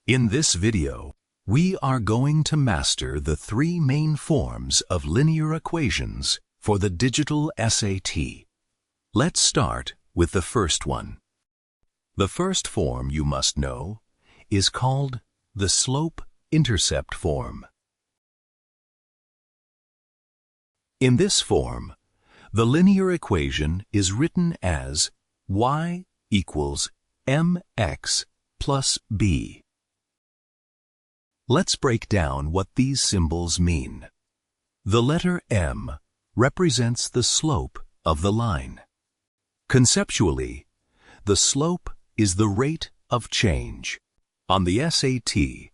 In this video, we are going to master the three main forms of linear equations for the digital SAT. Let's start with the first one. The first form you must know is called the Slope-Intercept Form. In this form, the linear equation is written as y equals mx plus b. Let's break down what these symbols mean. The letter m represents the slope of the line. Conceptually, the slope is the rate of change. On the SAT,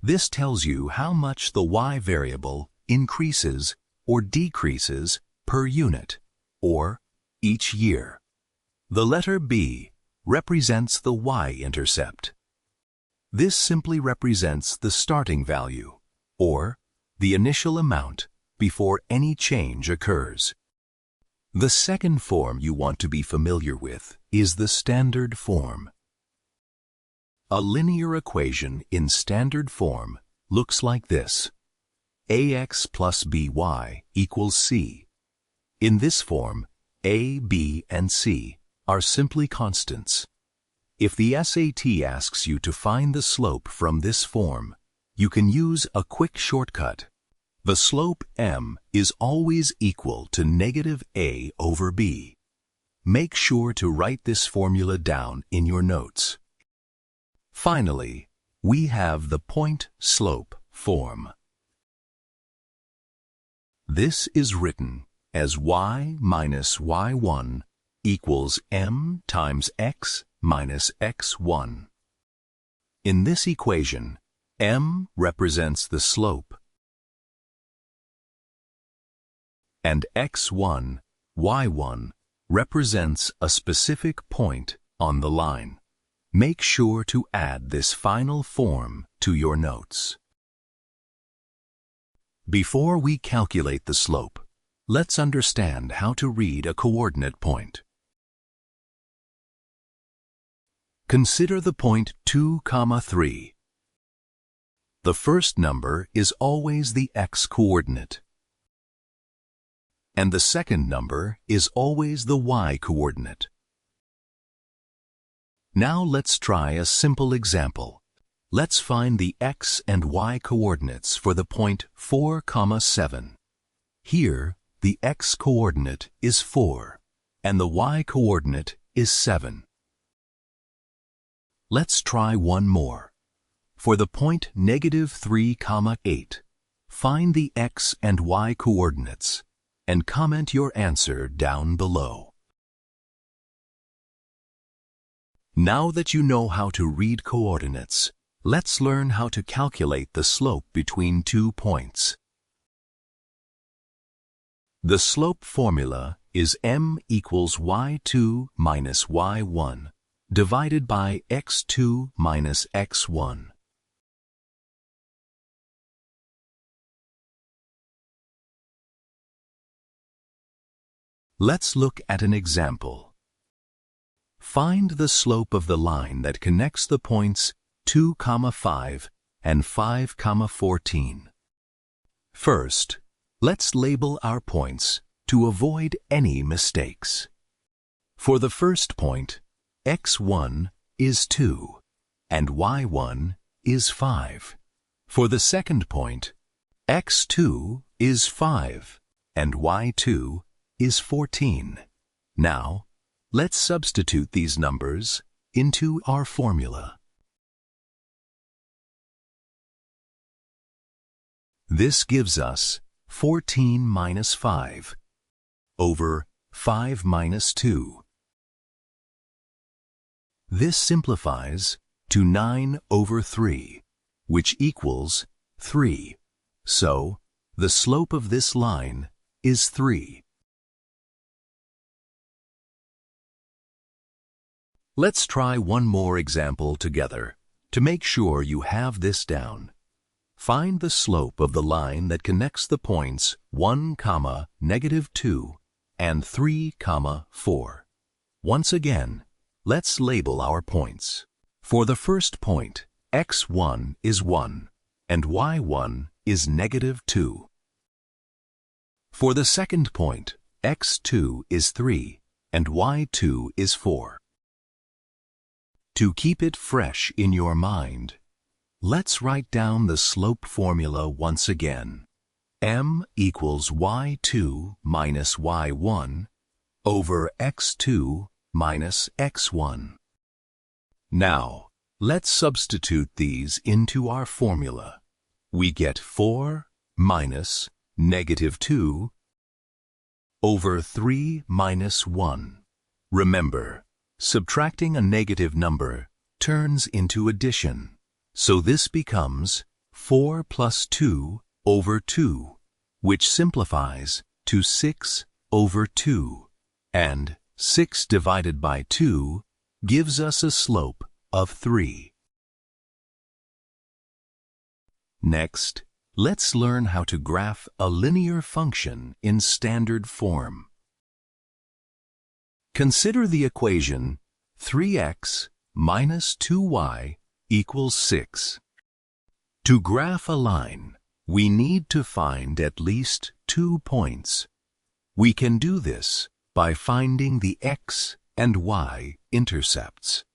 this tells you how much the y variable increases or decreases per unit, or each year. The letter b represents the y-intercept. This simply represents the starting value, or the initial amount before any change occurs. The second form you want to be familiar with is the standard form. A linear equation in standard form looks like this: ax plus by equals c. In this form, a, b, and c are simply constants. If the SAT asks you to find the slope from this form, you can use a quick shortcut. The slope m is always equal to negative a over b. Make sure to write this formula down in your notes. Finally, we have the point-slope form. This is written as y minus y1 equals m times x minus x1. In this equation, m represents the slope, and x1, y1 represents a specific point on the line. Make sure to add this final form to your notes. Before we calculate the slope, let's understand how to read a coordinate point. Consider the point 2, 3. The first number is always the x-coordinate, and the second number is always the y-coordinate. Now let's try a simple example. Let's find the x and y coordinates for the point 4, 7. Here, the x-coordinate is 4, and the y-coordinate is 7. Let's try one more. For the point -3, 8, find the x and y coordinates and comment your answer down below. Now that you know how to read coordinates, let's learn how to calculate the slope between 2 points. The slope formula is m equals y2 minus y1 divided by x2 minus x1. Let's look at an example. Find the slope of the line that connects the points 2, 5 and 5, 14. First, let's label our points to avoid any mistakes. For the first point, x1 is 2 and y1 is 5. For the second point, x2 is 5 and y2 is 14. Now, let's substitute these numbers into our formula. This gives us 14 minus 5 over 5 minus 2. This simplifies to 9 over 3, which equals 3. So, the slope of this line is 3. Let's try one more example together to make sure you have this down. Find the slope of the line that connects the points 1, -2 and 3, 4. Once again, let's label our points. For the first point, x1 is 1 and y1 is -2. For the second point, x2 is 3 and y2 is 4. To keep it fresh in your mind, let's write down the slope formula once again. M equals y2 minus y1 over x2 minus x1. Now, let's substitute these into our formula. We get 4 minus -2 over 3 minus 1. Remember, subtracting a negative number turns into addition. So this becomes 4 plus 2 over 2, which simplifies to 6 over 2. And 6 divided by 2 gives us a slope of 3. Next, let's learn how to graph a linear function in standard form. Consider the equation 3x minus 2y equals 6. To graph a line, we need to find at least 2 points. We can do this by finding the x and y intercepts.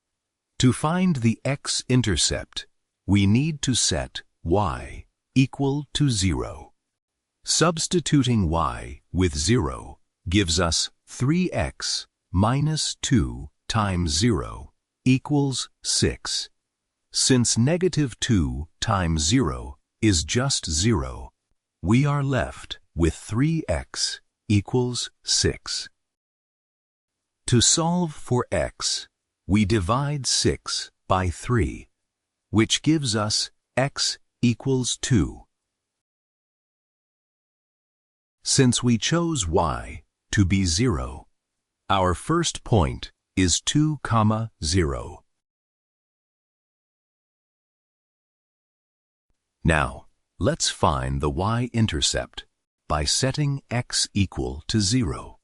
To find the x-intercept, we need to set y equal to 0. Substituting y with 0 gives us 3x minus 2 times 0 equals 6. Since -2 times 0 is just 0, we are left with 3x equals 6. To solve for x, we divide 6 by 3, which gives us x equals 2. Since we chose y to be 0, our first point is 2, 0. Now, let's find the y-intercept by setting x equal to 0.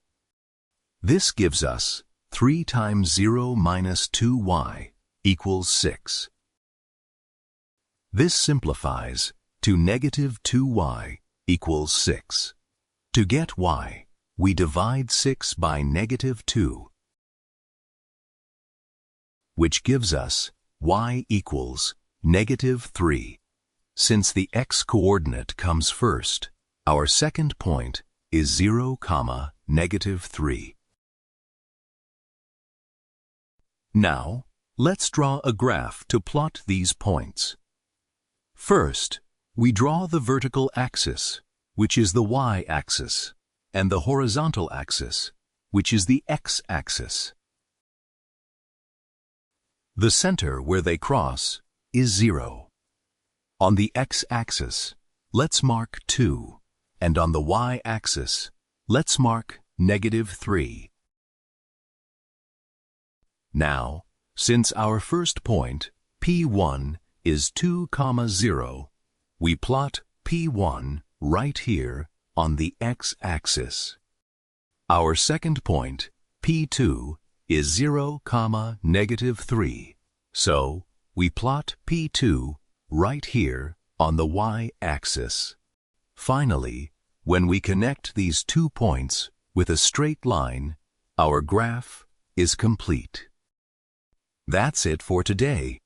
This gives us 3 times 0 minus 2y equals 6. This simplifies to -2y equals 6. To get y, we divide 6 by -2, which gives us y equals -3. Since the x-coordinate comes first, our second point is 0, -3. Now, let's draw a graph to plot these points. First, we draw the vertical axis, which is the y-axis, and the horizontal axis, which is the x-axis. The center where they cross is 0. On the x-axis, let's mark 2, and on the y-axis, let's mark -3. Now, since our first point, P1, is 2, 0, we plot P1 right here on the x-axis. Our second point, P2, is 0, -3, so we plot P2 right here on the y-axis. Finally, when we connect these 2 points with a straight line, our graph is complete. That's it for today.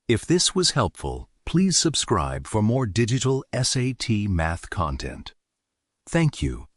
If this was helpful, please subscribe for more digital SAT math content. Thank you.